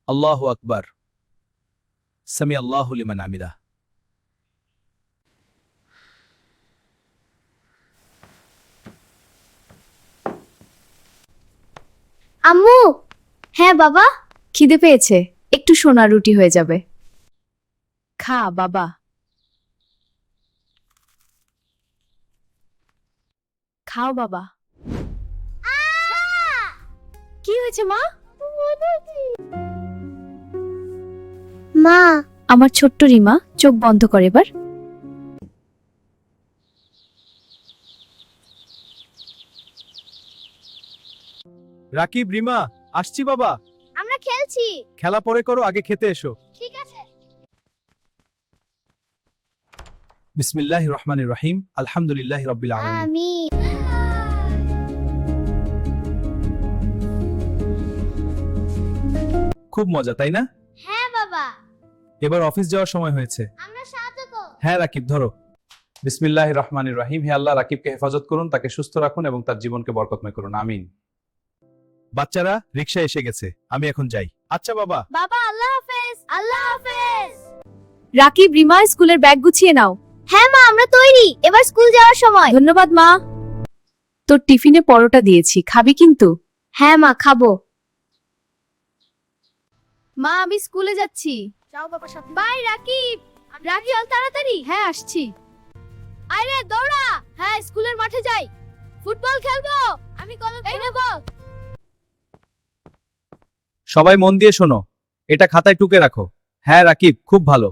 আল্লাহু আকবার। সামি আল্লাহু লিমান হামিদা। আম্মু। হ্যাঁ বাবা। খিদে পেয়েছে, একটু সোনা রুটি হয়ে যাবে। খা বাবা। খাও বাবা। কি হয়েছে মা? মা, আমার ছোট্ট রিমা, চোখ বন্ধ কর এবার। রাকিব, রিমা, আসছি বাবা। আমরা খেলছি। খেলা পরে করো, আগে খেতে এসো। ঠিক আছে। বিসমিল্লাহির রহমানির রহিম। আলহামদুলিল্লাহি রাব্বিল আলামিন। আমিন। খুব মজা, তাই না? হ্যাঁ বাবা। এবার অফিস যাওয়ার সময় হয়েছে। আমরা সাহায্য করব। হ্যাঁ রাকিব, ধরো। বিসমিল্লাহির রহমানির রহিম। হে আল্লাহ, রাকিবকে হেফাজত করুন, তাকে সুস্থ রাখুন এবং তার জীবনকে বরকতময় করুন, আমিন। বাচ্চারা, রিকশা এসে গেছে, আমি এখন যাই। আচ্ছা বাবা। বাবা, আল্লাহ হাফেজ। আল্লাহ হাফেজ। রাকিব, রিমা, স্কুলের ব্যাগ গুছিয়ে নাও। হ্যাঁ মা, আমরা তৈরি, এবার স্কুল যাওয়ার সময়। ধন্যবাদ মা। তোর টিফিনে পরোটা দিয়েছি, খাবি কিন্তু? হ্যাঁ মা, খাবো। মা, আমি স্কুলে যাচ্ছি। যাও বাবা সাথে। বাই রাকিব। রাকিব, চল তাড়াতাড়ি। হ্যাঁ, আসছি। আরে দৌড়া। হ্যাঁ, স্কুলের মাঠে যাই। ফুটবল খেলবো। আমি কলম নেব। সবাই মন দিয়ে শোনো, এটা খাতায় টুকে রাখো। হ্যাঁ রাকিব, খুব ভালো।